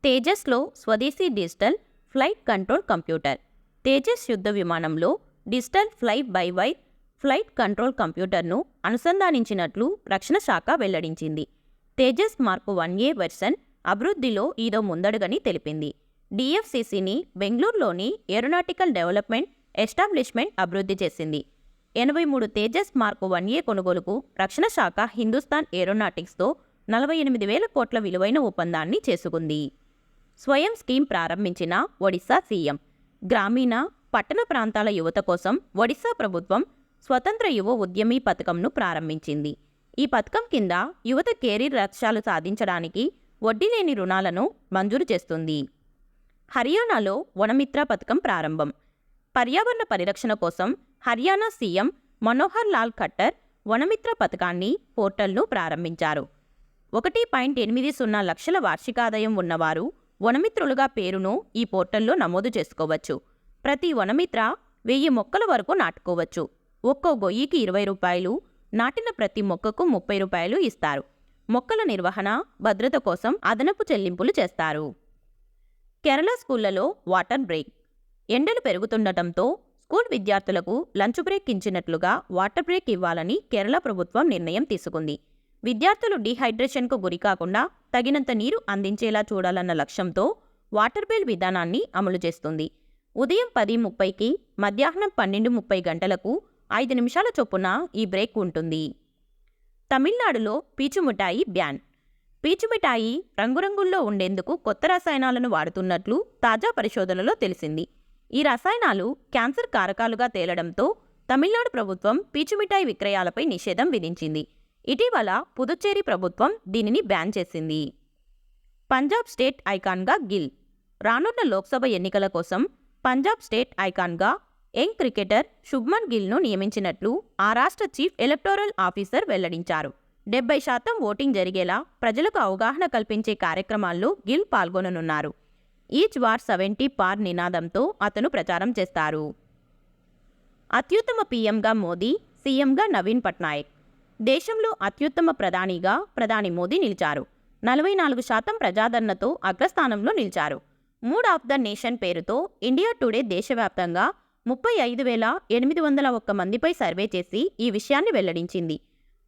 తేజస్లో స్వదేశీ digital flight control computer. Tejas యుద్ధ విమానంలో digital fly by wire flight control కంప్యూటర్ను అనుసంధానించినట్లు రక్షణ శాఖ వెల్లడించింది. తేజస్ మార్క్ 1A వెర్షన్ అభివృద్ధిలో ఇదో ముందడుగని తెలిపింది. DFCCని బెంగళూరులోని ఏరోనాటికల్ డెవలప్మెంట్ ఎస్టాబ్లిష్మెంట్ అభివృద్ధి చేసింది. 83 తేజస్ మార్క్ 1A కొనుగోలుకు రక్షణ శాఖ హిందుస్థాన్ ఏరోనాటిక్స్తో 48,000 కోట్ల విలువైన ఒప్పందాన్ని చేసుకుంది. స్వయం స్కీమ్ ప్రారంభించిన ఒడిశా సీఎం. గ్రామీణ, పట్టణ ప్రాంతాల యువత కోసం ఒడిశా ప్రభుత్వం స్వతంత్ర యువ ఉద్యమీ పథకంను ప్రారంభించింది. ఈ పథకం కింద యువత కెరీర్ లక్ష్యాలు సాధించడానికి వడ్డీ లేని రుణాలను మంజూరు చేస్తుంది. హర్యానాలో వనమిత్ర పథకం ప్రారంభం. పర్యావరణ పరిరక్షణ కోసం హర్యానా సీఎం మనోహర్ లాల్ ఖట్టర్ వనమిత్ర పథకాన్ని పోర్టల్ను ప్రారంభించారు. 1.80 లక్షల వార్షికాదాయం ఉన్నవారు వనమిత్రులుగా పేరును ఈ పోర్టల్లో నమోదు చేసుకోవచ్చు. ప్రతి వనమిత్ర 1000 మొక్కల వరకు నాటుకోవచ్చు. ఒక్కో గొయ్యికి 20 రూపాయలు, నాటిన ప్రతి మొక్కకు 30 రూపాయలు ఇస్తారు. మొక్కల నిర్వహణ, భద్రత కోసం అదనపు చెల్లింపులు చేస్తారు. కేరళ స్కూళ్లలో వాటర్ బ్రేక్. ఎండలు పెరుగుతుండటంతో స్కూల్ విద్యార్థులకు లంచ్ బ్రేక్ ఇచ్చినట్లుగా వాటర్ బ్రేక్ ఇవ్వాలని కేరళ ప్రభుత్వం నిర్ణయం తీసుకుంది. విద్యార్థులు డీహైడ్రేషన్కు గురికాకుండా తగినంత నీరు అందించేలా చూడాలన్న లక్ష్యంతో వాటర్ బేల్ విధానాన్ని అమలు చేస్తుంది. ఉదయం 10:30కి, మధ్యాహ్నం 12:30 గంటలకు 5 నిమిషాల చొప్పున ఈ బ్రేక్ ఉంటుంది. తమిళనాడులో పీచుమిఠాయి బ్యాన్. పీచుమిఠాయి రంగురంగుల్లో ఉండేందుకు కొత్త రసాయనాలను వాడుతున్నట్లు తాజా పరిశోధనలో తెలిసింది. ఈ రసాయనాలు క్యాన్సర్ కారకాలుగా తేలడంతో తమిళనాడు ప్రభుత్వం పీచుమిఠాయి విక్రయాలపై నిషేధం విధించింది. ఇటీవల పుదుచ్చేరి ప్రభుత్వం దీనిని బ్యాన్ చేసింది. పంజాబ్ స్టేట్ ఐకాన్గా గిల్. రానున్న లోక్సభ ఎన్నికల కోసం పంజాబ్ స్టేట్ ఐకాన్గా యంగ్ క్రికెటర్ శుభ్మన్ గిల్ను నియమించినట్లు ఆ రాష్ట్ర చీఫ్ ఎలక్టోరల్ ఆఫీసర్ వెల్లడించారు. 70% ఓటింగ్ జరిగేలా ప్రజలకు అవగాహన కల్పించే కార్యక్రమాల్లో గిల్ పాల్గొననున్నారు. ఈచ్ వార్ 70 పార్ నినాదంతో అతను ప్రచారం చేస్తారు. అత్యుత్తమ పీఎంగా మోదీ, సీఎంగా నవీన్ పట్నాయక్. దేశంలో అత్యుత్తమ ప్రధానిగా ప్రధాని మోదీ నిలిచారు. 44% ప్రజాదరణతో అగ్రస్థానంలో నిలిచారు. మూడ్ ఆఫ్ ద నేషన్ పేరుతో ఇండియా టుడే దేశవ్యాప్తంగా 35,801 మందిపై సర్వే చేసి ఈ విషయాన్ని వెల్లడించింది.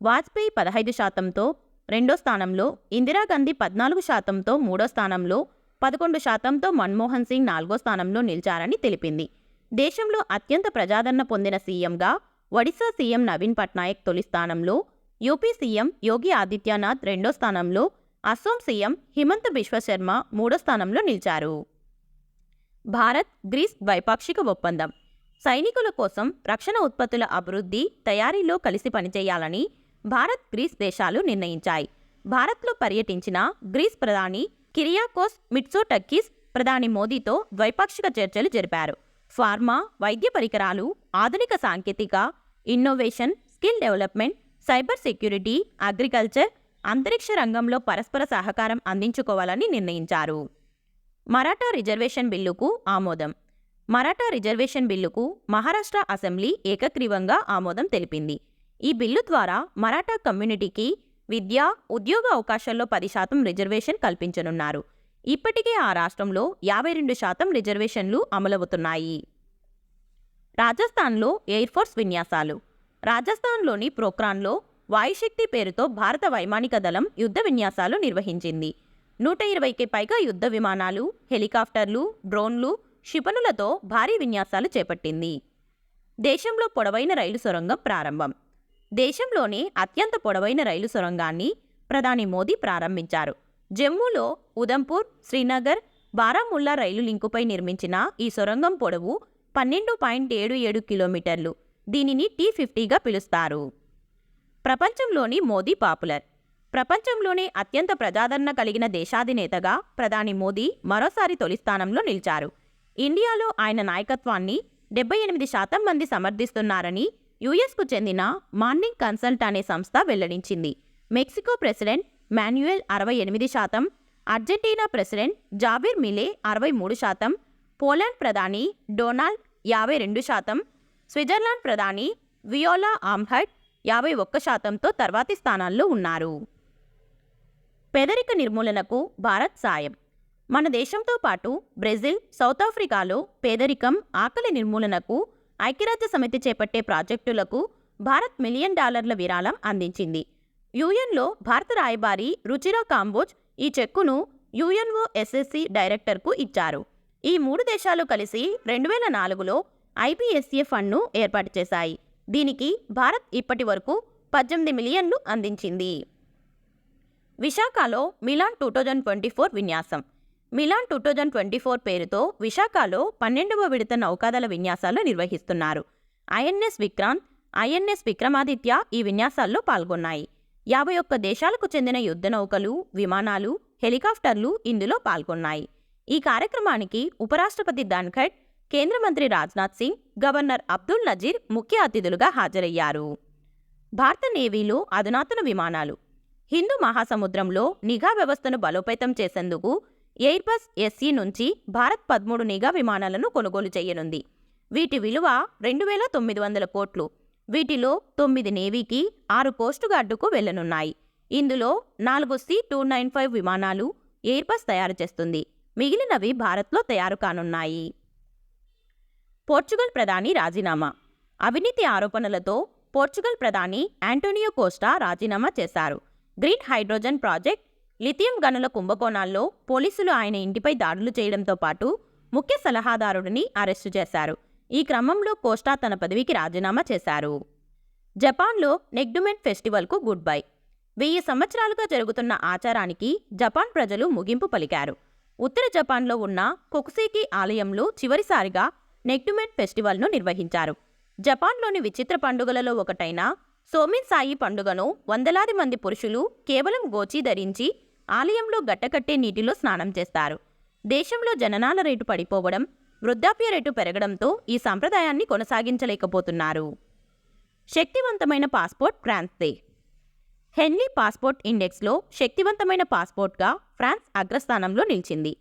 వాజ్పేయి 15%తో రెండో స్థానంలో, ఇందిరాగాంధీ 14%తో మూడో స్థానంలో, 11%తో మన్మోహన్ సింగ్ 4వ స్థానంలో నిలిచారని తెలిపింది. దేశంలో అత్యంత ప్రజాదరణ పొందిన సీఎంగా ఒడిశా సీఎం నవీన్ పట్నాయక్ తొలి స్థానంలో, యూపీ సీఎం యోగి ఆదిత్యనాథ్ రెండో స్థానంలో, అస్సోం సీఎం హిమంత బిశ్వ శర్మ మూడో స్థానంలో నిలిచారు. భారత్, గ్రీస్ ద్వైపాక్షిక ఒప్పందం. సైనికుల కోసం రక్షణ ఉత్పత్తుల అభివృద్ధి, తయారీలో కలిసి పనిచేయాలని భారత్, గ్రీస్ దేశాలు నిర్ణయించాయి. భారత్లో పర్యటించిన గ్రీస్ ప్రధాని కిరియాకోస్ మిట్సోటకిస్ ప్రధాని మోదీతో ద్వైపాక్షిక చర్చలు జరిపారు. ఫార్మా, వైద్య పరికరాలు, ఆధునిక సాంకేతిక, innovation, skill development, cyber security, agriculture, అంతరిక్ష రంగంలో పరస్పర సహకారం అందించుకోవాలని నిర్ణయించారు. మరాఠా రిజర్వేషన్ బిల్లుకు ఆమోదం. మరాఠా రిజర్వేషన్ బిల్లుకు మహారాష్ట్ర అసెంబ్లీ ఏకగ్రీవంగా ఆమోదం తెలిపింది. ఈ బిల్లు ద్వారా మరాఠా కమ్యూనిటీకి విద్య, ఉద్యోగ అవకాశాల్లో 10% రిజర్వేషన్ కల్పించనున్నారు. ఇప్పటికే ఆ రాష్ట్రంలో 52% రిజర్వేషన్లు అమలవుతున్నాయి. రాజస్థాన్లో ఎయిర్ఫోర్స్ విన్యాసాలు. రాజస్థాన్లోని పోఖ్రాన్లో వాయుశక్తి పేరుతో భారత వైమానిక దళం యుద్ధ విన్యాసాలు నిర్వహించింది. 120కి పైగా యుద్ధ విమానాలు, హెలికాప్టర్లు, డ్రోన్లు, క్షిపణులతో భారీ విన్యాసాలు చేపట్టింది. దేశంలో పొడవైన రైలు సొరంగం ప్రారంభం. దేశంలోనే అత్యంత పొడవైన రైలు సొరంగాన్ని ప్రధాని మోదీ ప్రారంభించారు. జమ్మూలో ఉదంపూర్, శ్రీనగర్, బారాముల్లా రైలు లింకుపై నిర్మించిన ఈ సొరంగం పొడవు 12.77 కిలోమీటర్లు. దీనిని T50గా పిలుస్తారు. ప్రపంచంలోని మోదీ పాపులర్. ప్రపంచంలోనే అత్యంత ప్రజాదరణ కలిగిన దేశాధినేతగా ప్రధాని మోదీ మరోసారి తొలి స్థానంలో నిలిచారు. ఇండియాలో ఆయన నాయకత్వాన్ని 78% మంది సమర్థిస్తున్నారని యుఎస్కు చెందిన మార్నింగ్ కన్సల్ట్ అనే సంస్థ వెల్లడించింది. Mexico president Manuel 68%, Argentina president Javier Milei 63%, Poland ప్రధాని డొనాల్డ్ 52%, స్విట్జర్లాండ్ ప్రధాని వియోలా ఆమ్హర్ట్ 51%తో తర్వాతి స్థానాల్లో ఉన్నారు. పేదరిక నిర్మూలనకు భారత్ సాయం. మన దేశంతో పాటు బ్రెజిల్, సౌత్ ఆఫ్రికాలో పేదరికం, ఆకలి నిర్మూలనకు ఐక్యరాజ్య సమితి చేపట్టే ప్రాజెక్టులకు భారత్ $1 మిలియన్ విరాళం అందించింది. యుఎన్లో భారత రాయబారి రుచిరా కాంబోజ్ ఈ చెక్కును UNOSSC డైరెక్టర్కు ఇచ్చారు. ఈ 3 దేశాలు కలిసి 2004లో IPSA ఫండ్ను ఏర్పాటు చేశాయి. దీనికి భారత్ ఇప్పటి వరకు 18 మిలియన్లు అందించింది. విశాఖలో మిలాన్ 2024 విన్యాసం. మిలాన్ 2024 పేరుతో విశాఖలో 12వ విడత నౌకాదళ విన్యాసాలు నిర్వహిస్తున్నారు. INS విక్రాంత్, INS విక్రమాదిత్య ఈ విన్యాసాల్లో పాల్గొన్నాయి. 51 దేశాలకు చెందిన యుద్ధ నౌకలు, విమానాలు, హెలికాప్టర్లు ఇందులో పాల్గొన్నాయి. ఈ కార్యక్రమానికి ఉపరాష్ట్రపతి ధన్ఖడ్, కేంద్ర మంత్రి రాజ్నాథ్ సింగ్, గవర్నర్ అబ్దుల్ నజీర్ ముఖ్య అతిథులుగా హాజరయ్యారు. భారత నేవీలో అధునాతన విమానాలు. హిందూ మహాసముద్రంలో నిఘా వ్యవస్థను బలోపేతం చేసేందుకు ఎయిర్బస్ SE నుంచి భారత్ 13 నిఘా విమానాలను కొనుగోలు చేయనుంది. వీటి విలువ 2,900 కోట్లు. వీటిలో 9 నేవీకి, 6 కోస్టు గార్డుకు వెళ్లనున్నాయి. ఇందులో 4 C-295 విమానాలు ఎయిర్బస్ తయారు చేస్తుంది. మిగిలినవి భారత్లో తయారు కానున్నాయి. పోర్చుగల్ ప్రధాని రాజీనామా. అవినీతి ఆరోపణలతో పోర్చుగల్ ప్రధాని యాంటోనియో కోస్టా రాజీనామా చేశారు. గ్రీన్ హైడ్రోజన్ ప్రాజెక్ట్, లిథియం గనుల కుంభకోణాల్లో పోలీసులు ఆయన ఇంటిపై దాడులు చేయడంతో పాటు ముఖ్య సలహాదారుడిని అరెస్టు చేశారు. ఈ క్రమంలో కోస్టా తన పదవికి రాజీనామా చేశారు. జపాన్లో నెగ్డుమెన్ ఫెస్టివల్కు గుడ్ బై. 1000 సంవత్సరాలుగా జరుగుతున్న ఆచారానికి జపాన్ ప్రజలు ముగింపు పలికారు. ఉత్తర జపాన్లో ఉన్న కొకుసేకి ఆలయంలో చివరిసారిగా నెగ్డుమెన్ ఫెస్టివల్ను నిర్వహించారు. జపాన్లోని విచిత్ర పండుగలలో ఒకటైన సోమిన్ సాయి పండుగను వందలాది మంది పురుషులు కేవలం గోచి ధరించి ఆలయంలో గట్టకట్టే నీటిలో స్నానం చేస్తారు. దేశంలో జననాల రేటు పడిపోవడం, వృద్ధాప్య రేటు పెరగడంతో ఈ సంప్రదాయాన్ని కొనసాగించలేకపోతున్నారు. శక్తివంతమైన పాస్పోర్ట్ ఫ్రాన్స్దే. హెన్లీ పాస్పోర్ట్ ఇండెక్స్లో శక్తివంతమైన పాస్పోర్ట్గా ఫ్రాన్స్ అగ్రస్థానంలో నిలిచింది.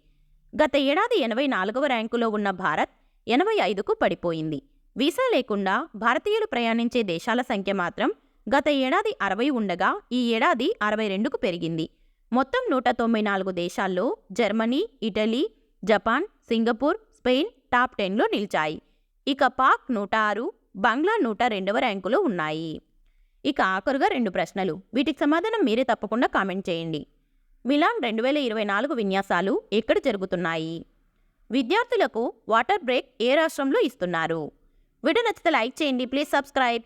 గత ఏడాది 84వ ర్యాంకులో ఉన్న భారత్ 85కు పడిపోయింది. వీసా లేకుండా భారతీయులు ప్రయాణించే దేశాల సంఖ్య మాత్రం గత ఏడాది 60 ఉండగా ఈ ఏడాది 62కు పెరిగింది. మొత్తం 194 దేశాల్లో Germany, Italy, Japan, Singapore, Spain top 10లో నిలిచాయి. ఇక పాక్ 106, బంగ్లా 102వ ర్యాంకులో ఉన్నాయి. ఇక ఆఖరుగా 2 ప్రశ్నలు. వీటికి సమాధానం మీరే తప్పకుండా కామెంట్ చేయండి. మిలాన్ 2024 విన్యాసాలు ఎక్కడ జరుగుతున్నాయి? విద్యార్థులకు వాటర్ బ్రేక్ ఏ రాష్ట్రంలో ఇస్తున్నారు? వీడియో నచ్చితే లైక్ చేయండి. Please subscribe.